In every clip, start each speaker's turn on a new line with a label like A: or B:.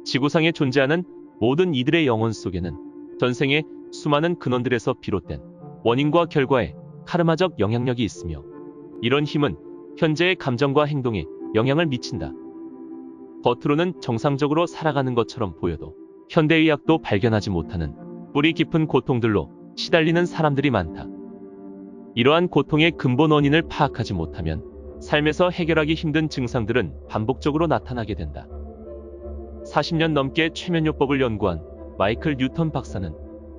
A: 지구상에 존재하는 모든 이들의 영혼 속에는 전생의 수많은 근원들에서 비롯된 원인과 결과의 카르마적 영향력이 있으며, 이런 힘은 현재의 감정과 행동에 영향을 미친다. 겉으로는 정상적으로 살아가는 것처럼 보여도 현대의학도 발견하지 못하는 뿌리 깊은 고통들로 시달리는 사람들이 많다. 이러한 고통의 근본 원인을 파악하지 못하면 삶에서 해결하기 힘든 증상들은 반복적으로 나타나게 된다. 40년 넘게 최면요법을 연구한 마이클 뉴턴 박사는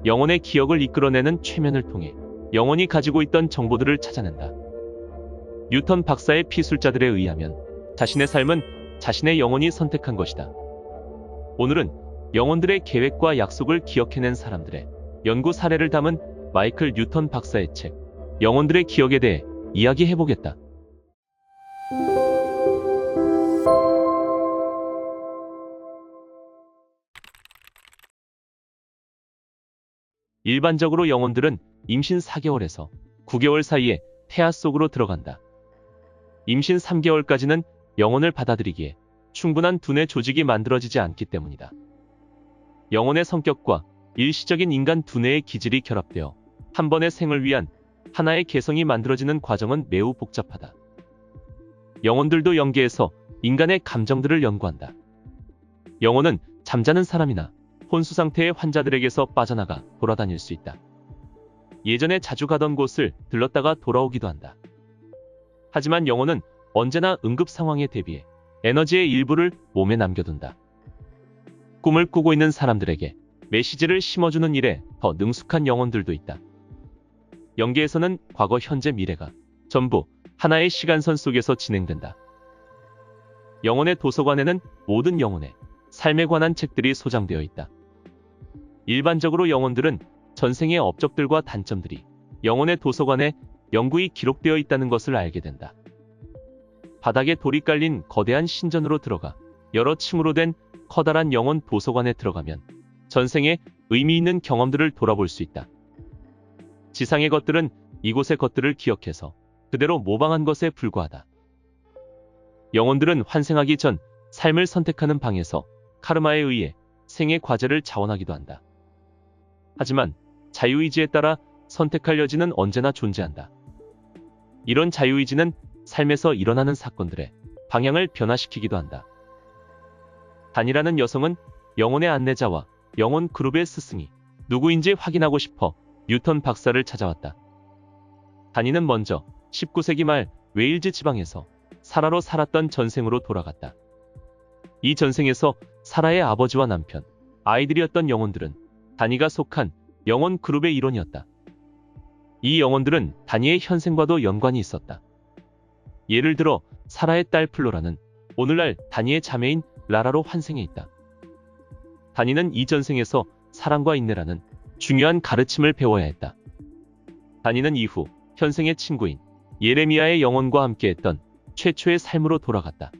A: 영혼의 기억을 이끌어내는 최면을 통해 영혼이 가지고 있던 정보들을 찾아낸다. 뉴턴 박사의 피술자들에 의하면 자신의 삶은 자신의 영혼이 선택한 것이다. 오늘은 영혼들의 계획과 약속을 기억해낸 사람들의 연구 사례를 담은 마이클 뉴턴 박사의 책 영혼들의 기억에 대해 이야기해보겠다. 일반적으로 영혼들은 임신 4개월에서 9개월 사이에 태아 속으로 들어간다. 임신 3개월까지는 영혼을 받아들이기에 충분한 두뇌 조직이 만들어지지 않기 때문이다. 영혼의 성격과 일시적인 인간 두뇌의 기질이 결합되어 한 번의 생을 위한 하나의 개성이 만들어지는 과정은 매우 복잡하다. 영혼들도 영계에서 인간의 감정들을 연구한다. 영혼은 잠자는 사람이나 혼수 상태의 환자들에게서 빠져나가 돌아다닐 수 있다. 예전에 자주 가던 곳을 들렀다가 돌아오기도 한다. 하지만 영혼은 언제나 응급 상황에 대비해 에너지의 일부를 몸에 남겨둔다. 꿈을 꾸고 있는 사람들에게 메시지를 심어주는 일에 더 능숙한 영혼들도 있다. 영계에서는 과거, 현재, 미래가 전부 하나의 시간선 속에서 진행된다. 영혼의 도서관에는 모든 영혼의 삶에 관한 책들이 소장되어 있다. 일반적으로 영혼들은 전생의 업적들과 단점들이 영혼의 도서관에 영구히 기록되어 있다는 것을 알게 된다. 바닥에 돌이 깔린 거대한 신전으로 들어가 여러 층으로 된 커다란 영혼 도서관에 들어가면 전생의 의미 있는 경험들을 돌아볼 수 있다. 지상의 것들은 이곳의 것들을 기억해서 그대로 모방한 것에 불과하다. 영혼들은 환생하기 전 삶을 선택하는 방에서 카르마에 의해 생의 과제를 자원하기도 한다. 하지만 자유의지에 따라 선택할 여지는 언제나 존재한다. 이런 자유의지는 삶에서 일어나는 사건들의 방향을 변화시키기도 한다. 단이라는 여성은 영혼의 안내자와 영혼 그룹의 스승이 누구인지 확인하고 싶어 뉴턴 박사를 찾아왔다. 단이는 먼저 19세기 말 웨일즈 지방에서 사라로 살았던 전생으로 돌아갔다. 이 전생에서 사라의 아버지와 남편, 아이들이었던 영혼들은 단이가 속한 영혼 그룹의 일원이었다. 이 영혼들은 단이의 현생과도 연관이 있었다. 예를 들어 사라의 딸 플로라는 오늘날 단이의 자매인 라라로 환생해 있다. 단이는 이 전생에서 사랑과 인내라는 중요한 가르침을 배워야 했다. 단이는 이후 현생의 친구인 예레미야의 영혼과 함께했던 최초의 삶으로 돌아갔다.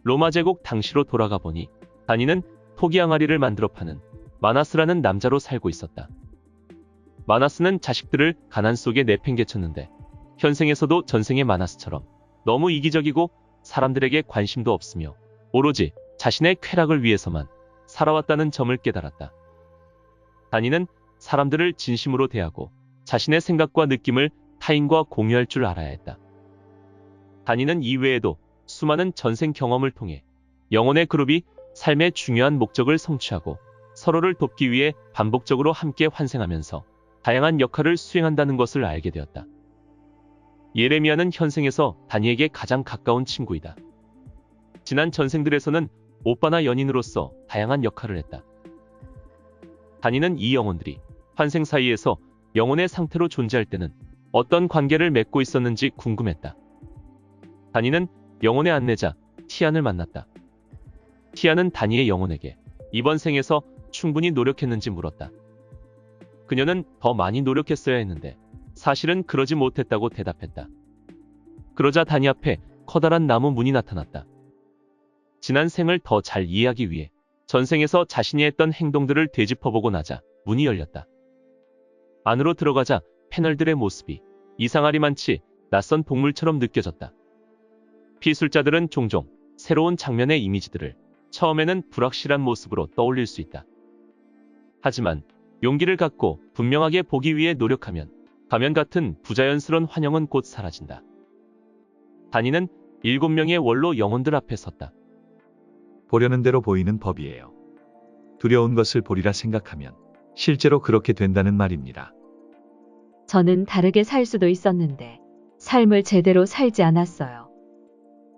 A: 로마 제국 당시로 돌아가 보니 단이는 토기 항아리를 만들어 파는 마나스라는 남자로 살고 있었다. 마나스는 자식들을 가난 속에 내팽개쳤는데 현생에서도 전생의 마나스처럼 너무 이기적이고 사람들에게 관심도 없으며 오로지 자신의 쾌락을 위해서만 살아왔다는 점을 깨달았다. 단이는 사람들을 진심으로 대하고 자신의 생각과 느낌을 타인과 공유할 줄 알아야 했다. 단이는 이외에도 수많은 전생 경험을 통해 영혼의 그룹이 삶의 중요한 목적을 성취하고 서로를 돕기 위해 반복적으로 함께 환생하면서 다양한 역할을 수행한다는 것을 알게 되었다. 예레미야는 현생에서 단이에게 가장 가까운 친구이다. 지난 전생들에서는 오빠나 연인으로서 다양한 역할을 했다. 단이는 이 영혼들이 환생 사이에서 영혼의 상태로 존재할 때는 어떤 관계를 맺고 있었는지 궁금했다. 단이는 영혼의 안내자 티안을 만났다. 티안은 단이의 영혼에게 이번 생에서 충분히 노력했는지 물었다. 그녀는 더 많이 노력했어야 했는데 사실은 그러지 못했다고 대답했다. 그러자 단이 앞에 커다란 나무 문이 나타났다. 지난 생을 더 잘 이해하기 위해 전생에서 자신이 했던 행동들을 되짚어보고 나자 문이 열렸다. 안으로 들어가자 패널들의 모습이 이상하리만치 낯선 동물처럼 느껴졌다. 피술자들은 종종 새로운 장면의 이미지들을 처음에는 불확실한 모습으로 떠올릴 수 있다. 하지만 용기를 갖고 분명하게 보기 위해 노력하면 가면 같은 부자연스러운 환영은 곧 사라진다. 다니는 7명의 원로 영혼들 앞에 섰다.
B: 보려는 대로 보이는 법이에요. 두려운 것을 보리라 생각하면 실제로 그렇게 된다는 말입니다.
C: 저는 다르게 살 수도 있었는데 삶을 제대로 살지 않았어요.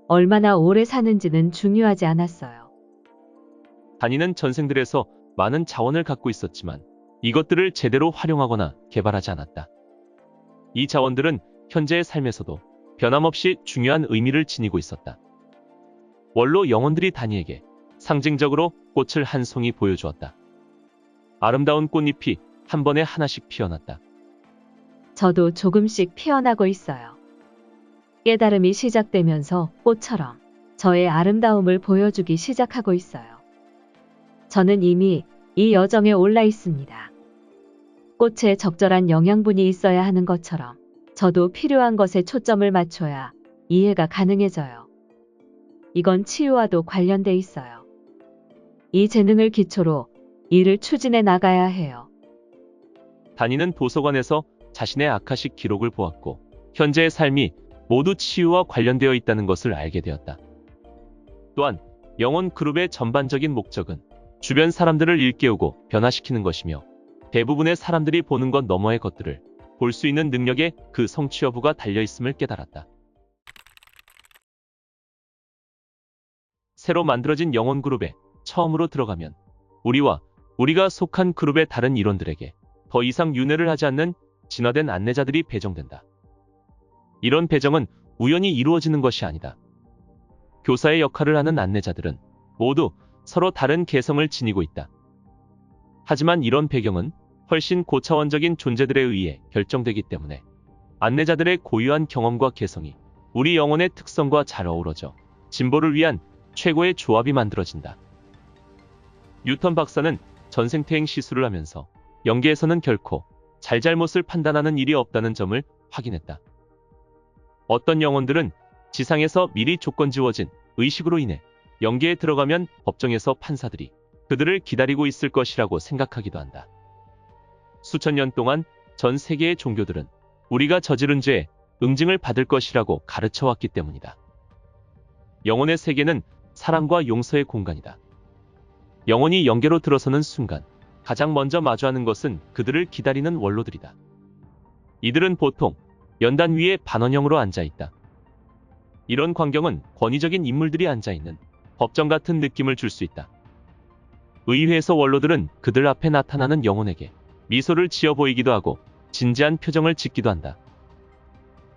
C: 얼마나 오래 사는지는 중요하지 않았어요.
A: 다니는 전생들에서 많은 자원을 갖고 있었지만 이것들을 제대로 활용하거나 개발하지 않았다. 이 자원들은 현재의 삶에서도 변함없이 중요한 의미를 지니고 있었다. 원로 영혼들이 다니에게 상징적으로 꽃을 한 송이 보여주었다. 아름다운 꽃잎이 한 번에 하나씩 피어났다.
C: 저도 조금씩 피어나고 있어요. 깨달음이 시작되면서 꽃처럼 저의 아름다움을 보여주기 시작하고 있어요. 저는 이미 이 여정에 올라 있습니다. 꽃에 적절한 영양분이 있어야 하는 것처럼 저도 필요한 것에 초점을 맞춰야 이해가 가능해져요. 이건 치유와도 관련돼 있어요. 이 재능을 기초로 일을 추진해 나가야 해요.
A: 다니는 도서관에서 자신의 아카식 기록을 보았고 현재의 삶이 모두 치유와 관련되어 있다는 것을 알게 되었다. 또한 영혼 그룹의 전반적인 목적은 주변 사람들을 일깨우고 변화시키는 것이며 대부분의 사람들이 보는 것 너머의 것들을 볼 수 있는 능력에 그 성취 여부가 달려있음을 깨달았다. 새로 만들어진 영혼 그룹에 처음으로 들어가면 우리가 속한 그룹의 다른 일원들에게 더 이상 윤회를 하지 않는 진화된 안내자들이 배정된다. 이런 배정은 우연히 이루어지는 것이 아니다. 교사의 역할을 하는 안내자들은 모두 서로 다른 개성을 지니고 있다. 하지만 이런 배경은 훨씬 고차원적인 존재들에 의해 결정되기 때문에 안내자들의 고유한 경험과 개성이 우리 영혼의 특성과 잘 어우러져 진보를 위한 최고의 조합이 만들어진다. 뉴턴 박사는 전생태행 시술을 하면서 영계에서는 결코 잘잘못을 판단하는 일이 없다는 점을 확인했다. 어떤 영혼들은 지상에서 미리 조건 지워진 의식으로 인해 영계에 들어가면 법정에서 판사들이 그들을 기다리고 있을 것이라고 생각하기도 한다. 수천 년 동안 전 세계의 종교들은 우리가 저지른 죄에 응징을 받을 것이라고 가르쳐왔기 때문이다. 영혼의 세계는 사랑과 용서의 공간이다. 영혼이 영계로 들어서는 순간 가장 먼저 마주하는 것은 그들을 기다리는 원로들이다. 이들은 보통 연단 위에 반원형으로 앉아있다. 이런 광경은 권위적인 인물들이 앉아있는 법정 같은 느낌을 줄 수 있다. 의회에서 원로들은 그들 앞에 나타나는 영혼에게 미소를 지어 보이기도 하고 진지한 표정을 짓기도 한다.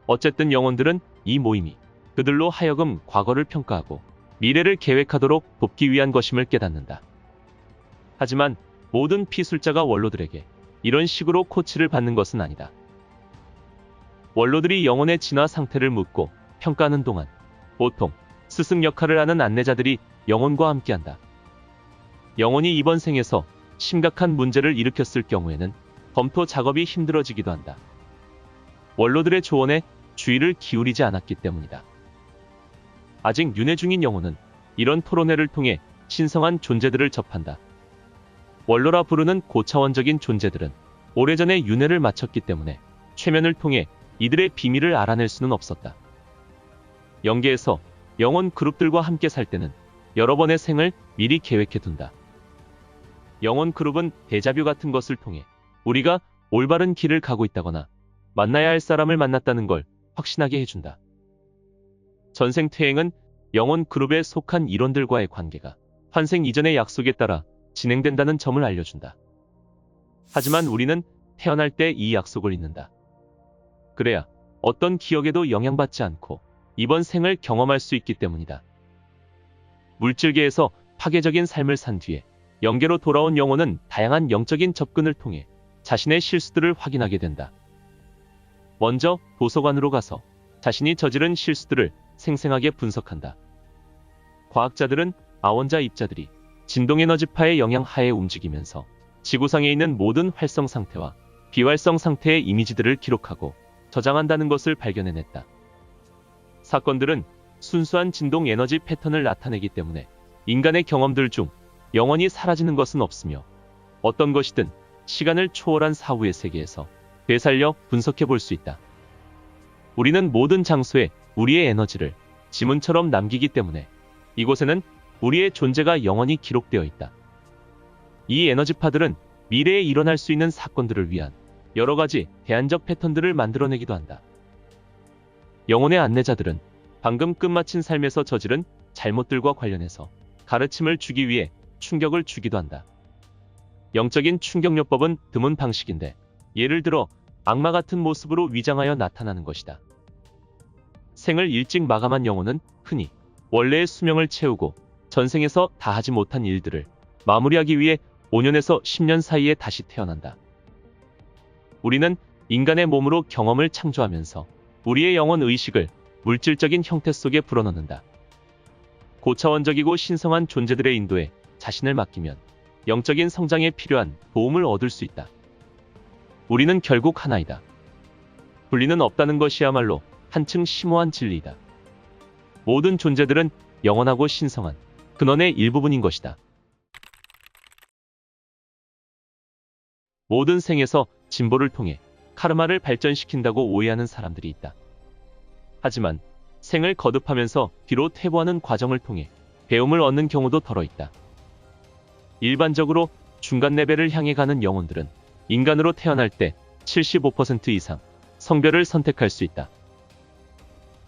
A: 어쨌든 영혼들은 이 모임이 그들로 하여금 과거를 평가하고 미래를 계획하도록 돕기 위한 것임을 깨닫는다. 하지만 모든 피술자가 원로들에게 이런 식으로 코치를 받는 것은 아니다. 원로들이 영혼의 진화 상태를 묻고 평가하는 동안 보통 스승 역할을 하는 안내자들이 영혼과 함께한다. 영혼이 이번 생에서 심각한 문제를 일으켰을 경우에는 검토 작업이 힘들어지기도 한다. 원로들의 조언에 주의를 기울이지 않았기 때문이다. 아직 윤회 중인 영혼은 이런 토론회를 통해 신성한 존재들을 접한다. 원로라 부르는 고차원적인 존재들은 오래전에 윤회를 마쳤기 때문에 최면을 통해 이들의 비밀을 알아낼 수는 없었다. 영계에서 영혼 그룹들과 함께 살 때는 여러 번의 생을 미리 계획해둔다. 영혼 그룹은 데자뷰 같은 것을 통해 우리가 올바른 길을 가고 있다거나 만나야 할 사람을 만났다는 걸 확신하게 해준다. 전생퇴행은 영혼 그룹에 속한 일원들과의 관계가 환생 이전의 약속에 따라 진행된다는 점을 알려준다. 하지만 우리는 태어날 때 이 약속을 잊는다. 그래야 어떤 기억에도 영향받지 않고 이번 생을 경험할 수 있기 때문이다. 물질계에서 파괴적인 삶을 산 뒤에 영계로 돌아온 영혼은 다양한 영적인 접근을 통해 자신의 실수들을 확인하게 된다. 먼저 도서관으로 가서 자신이 저지른 실수들을 생생하게 분석한다. 과학자들은 아원자 입자들이 진동에너지파의 영향 하에 움직이면서 지구상에 있는 모든 활성 상태와 비활성 상태의 이미지들을 기록하고 저장한다는 것을 발견해냈다. 사건들은 순수한 진동 에너지 패턴을 나타내기 때문에 인간의 경험들 중 영원히 사라지는 것은 없으며 어떤 것이든 시간을 초월한 사후의 세계에서 되살려 분석해 볼 수 있다. 우리는 모든 장소에 우리의 에너지를 지문처럼 남기기 때문에 이곳에는 우리의 존재가 영원히 기록되어 있다. 이 에너지파들은 미래에 일어날 수 있는 사건들을 위한 여러 가지 대안적 패턴들을 만들어내기도 한다. 영혼의 안내자들은 방금 끝마친 삶에서 저지른 잘못들과 관련해서 가르침을 주기 위해 충격을 주기도 한다. 영적인 충격요법은 드문 방식인데 예를 들어 악마 같은 모습으로 위장하여 나타나는 것이다. 생을 일찍 마감한 영혼은 흔히 원래의 수명을 채우고 전생에서 다 하지 못한 일들을 마무리하기 위해 5년에서 10년 사이에 다시 태어난다. 우리는 인간의 몸으로 경험을 창조하면서 우리의 영혼 의식을 물질적인 형태 속에 불어넣는다. 고차원적이고 신성한 존재들의 인도에 자신을 맡기면 영적인 성장에 필요한 도움을 얻을 수 있다. 우리는 결국 하나이다. 분리는 없다는 것이야말로 한층 심오한 진리이다. 모든 존재들은 영원하고 신성한 근원의 일부분인 것이다. 모든 생에서 진보를 통해 카르마를 발전시킨다고 오해하는 사람들이 있다. 하지만 생을 거듭하면서 뒤로 퇴보하는 과정을 통해 배움을 얻는 경우도 덜어 있다. 일반적으로 중간 레벨을 향해 가는 영혼들은 인간으로 태어날 때 75% 이상 성별을 선택할 수 있다.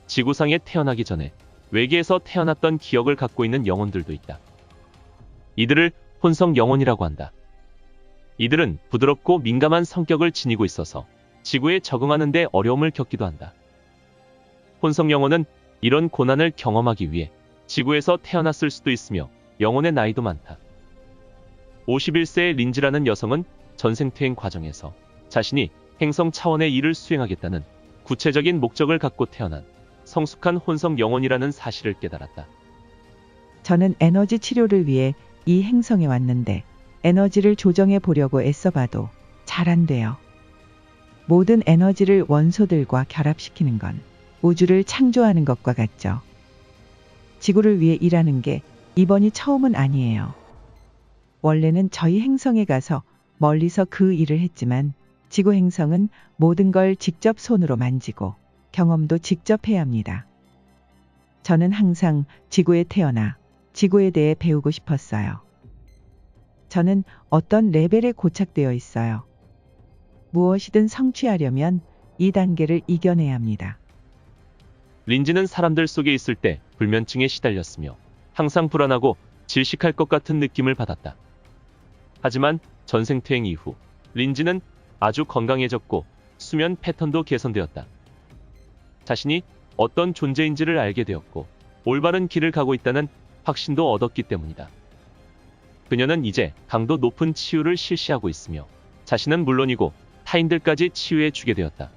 A: 지구상에 태어나기 전에 외계에서 태어났던 기억을 갖고 있는 영혼들도 있다. 이들을 혼성 영혼이라고 한다. 이들은 부드럽고 민감한 성격을 지니고 있어서 지구에 적응하는 데 어려움을 겪기도 한다. 혼성 영혼은 이런 고난을 경험하기 위해 지구에서 태어났을 수도 있으며 영혼의 나이도 많다. 51세의 린즈라는 여성은 전생퇴행 과정에서 자신이 행성 차원의 일을 수행하겠다는 구체적인 목적을 갖고 태어난 성숙한 혼성 영혼이라는 사실을 깨달았다.
D: 저는 에너지 치료를 위해 이 행성에 왔는데 에너지를 조정해 보려고 애써봐도 잘 안 돼요. 모든 에너지를 원소들과 결합시키는 건 우주를 창조하는 것과 같죠. 지구를 위해 일하는 게 이번이 처음은 아니에요. 원래는 저희 행성에 가서 멀리서 그 일을 했지만 지구 행성은 모든 걸 직접 손으로 만지고 경험도 직접 해야 합니다. 저는 항상 지구에 태어나 지구에 대해 배우고 싶었어요. 저는 어떤 레벨에 고착되어 있어요. 무엇이든 성취하려면 이 단계를 이겨내야 합니다.
A: 린지는 사람들 속에 있을 때 불면증에 시달렸으며 항상 불안하고 질식할 것 같은 느낌을 받았다. 하지만 전생퇴행 이후 린지는 아주 건강해졌고 수면 패턴도 개선되었다. 자신이 어떤 존재인지를 알게 되었고 올바른 길을 가고 있다는 확신도 얻었기 때문이다. 그녀는 이제 강도 높은 치유를 실시하고 있으며 자신은 물론이고 타인들까지 치유해 주게 되었다.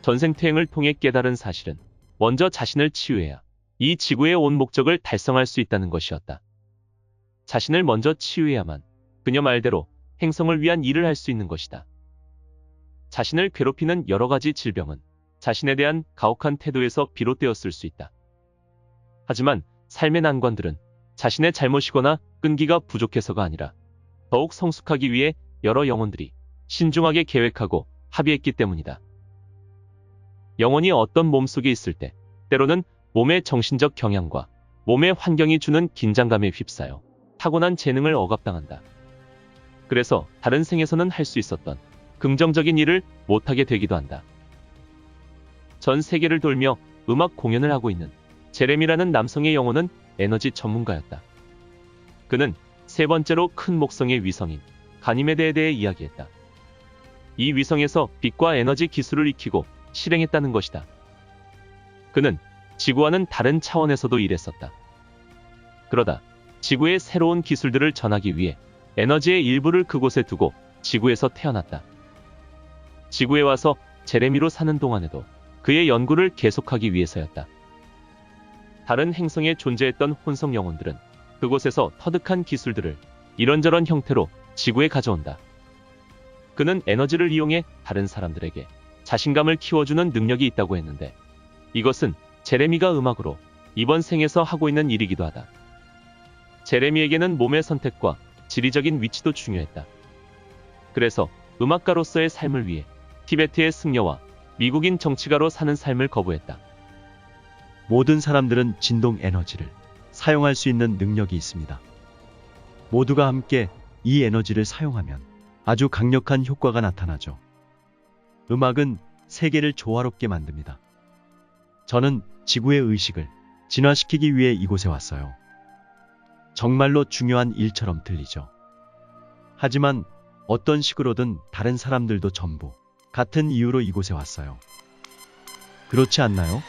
A: 전생퇴행을 통해 깨달은 사실은 먼저 자신을 치유해야 이 지구에 온 목적을 달성할 수 있다는 것이었다. 자신을 먼저 치유해야만 그녀 말대로 행성을 위한 일을 할 수 있는 것이다. 자신을 괴롭히는 여러 가지 질병은 자신에 대한 가혹한 태도에서 비롯되었을 수 있다. 하지만 삶의 난관들은 자신의 잘못이거나 끈기가 부족해서가 아니라 더욱 성숙하기 위해 여러 영혼들이 신중하게 계획하고 합의했기 때문이다. 영혼이 어떤 몸 속에 있을 때 때로는 몸의 정신적 경향과 몸의 환경이 주는 긴장감에 휩싸여 타고난 재능을 억압당한다. 그래서 다른 생에서는 할 수 있었던 긍정적인 일을 못하게 되기도 한다. 전 세계를 돌며 음악 공연을 하고 있는 제레미라는 남성의 영혼은 에너지 전문가였다. 그는 세 번째로 큰 목성의 위성인 가니메데에 대해 이야기했다. 이 위성에서 빛과 에너지 기술을 익히고 실행했다는 것이다. 그는 지구와는 다른 차원에서도 일했었다. 그러다 지구의 새로운 기술들을 전하기 위해 에너지의 일부를 그곳에 두고 지구에서 태어났다. 지구에 와서 제레미로 사는 동안에도 그의 연구를 계속하기 위해서였다. 다른 행성에 존재했던 혼성 영혼들은 그곳에서 터득한 기술들을 이런저런 형태로 지구에 가져온다. 그는 에너지를 이용해 다른 사람들에게 자신감을 키워주는 능력이 있다고 했는데 이것은 제레미가 음악으로 이번 생에서 하고 있는 일이기도 하다. 제레미에게는 몸의 선택과 지리적인 위치도 중요했다. 그래서 음악가로서의 삶을 위해 티베트의 승려와 미국인 정치가로 사는 삶을 거부했다.
E: 모든 사람들은 진동 에너지를 사용할 수 있는 능력이 있습니다. 모두가 함께 이 에너지를 사용하면 아주 강력한 효과가 나타나죠. 음악은 세계를 조화롭게 만듭니다. 저는 지구의 의식을 진화시키기 위해 이곳에 왔어요. 정말로 중요한 일처럼 들리죠. 하지만 어떤 식으로든 다른 사람들도 전부 같은 이유로 이곳에 왔어요. 그렇지 않나요?